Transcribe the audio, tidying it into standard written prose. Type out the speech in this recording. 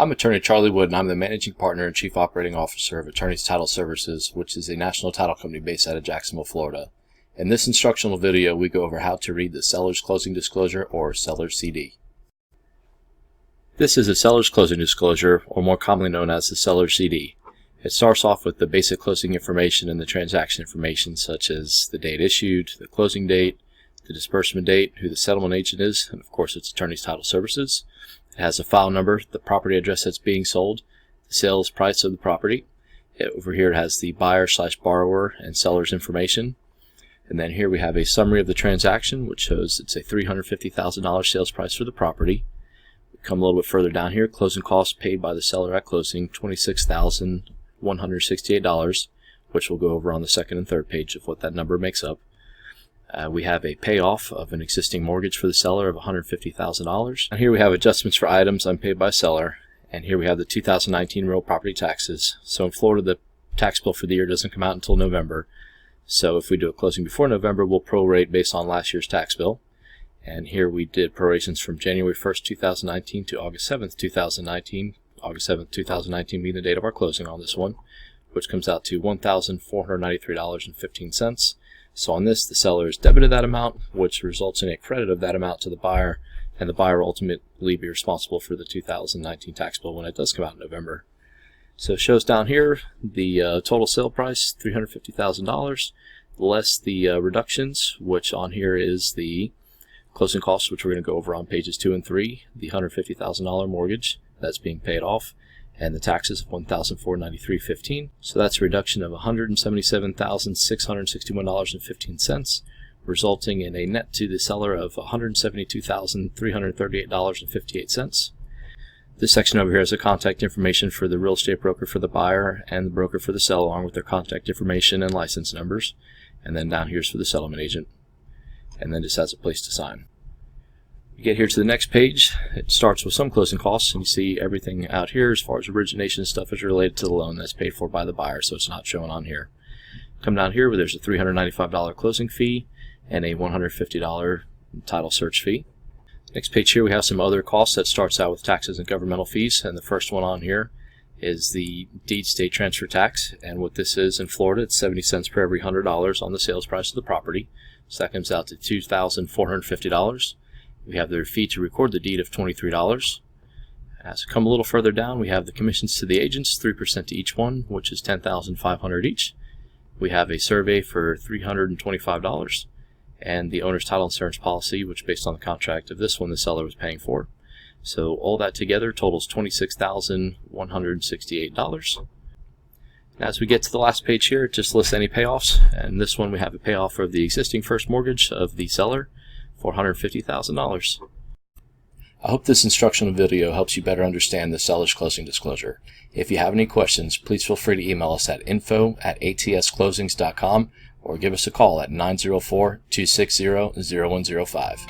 I'm Attorney Charlie Wood, and I'm the Managing Partner and Chief Operating Officer of Attorneys Title Services, which is a national title company based out of Jacksonville, Florida. In this instructional video, we go over how to read the Seller's Closing Disclosure, or Seller's CD. This is a Seller's Closing Disclosure, or more commonly known as the Seller's CD. It starts off with the basic closing information and the transaction information, such as the date issued, the closing date, the disbursement date, who the settlement agent is, and of course it's Attorneys Title Services. It has a file number, the property address that's being sold, the sales price of the property. Over here it has the buyer/borrower and seller's information. And then here we have a summary of the transaction, which shows it's a $350,000 sales price for the property. We come a little bit further down here, closing costs paid by the seller at closing, $26,168, which we'll go over on the second and third page of what that number makes up. We have a payoff of an existing mortgage for the seller of $150,000. And here we have adjustments for items unpaid by seller. And here we have the 2019 real property taxes. So in Florida, the tax bill for the year doesn't come out until November. So if we do a closing before November, we'll prorate based on last year's tax bill. And here we did prorations from January 1st, 2019 to August 7th, 2019. August 7th, 2019 being the date of our closing on this one, which comes out to $1,493.15. So on this, the seller is debited that amount, which results in a credit of that amount to the buyer, and the buyer will ultimately be responsible for the 2019 tax bill when it does come out in November. So it shows down here the total sale price, $350,000, less the reductions, which on here is the closing costs, which we're going to go over on pages 2 and 3, the $150,000 mortgage that's being paid off, and the taxes of $1,493.15. So that's a reduction of $177,661.15, resulting in a net to the seller of $172,338.58. This section over here has the contact information for the real estate broker for the buyer and the broker for the seller, along with their contact information and license numbers. And then down here is for the settlement agent. And then just has a place to sign. You get here to the next page, it starts with some closing costs, and you see everything out here as far as origination stuff is related to the loan that's paid for by the buyer, so it's not shown on here. Come down here where there's a $395 closing fee and a $150 title search fee. Next page here we have some other costs that starts out with taxes and governmental fees, and the first one on here is the deed state transfer tax, and what this is in Florida, it's 70 cents per every $100 on the sales price of the property, so that comes out to $2,450. We have their fee to record the deed of $23. As we come a little further down, we have the commissions to the agents, 3% to each one, which is $10,500 each. We have a survey for $325, and the owner's title insurance policy, which based on the contract of this one, the seller was paying for. So all that together totals $26,168. As we get to the last page here, it just lists any payoffs, and this one we have a payoff of the existing first mortgage of the seller, $450,000. I hope this instructional video helps you better understand the seller's closing disclosure. If you have any questions, please feel free to email us at info@atsclosings.com or give us a call at 904-260-0105.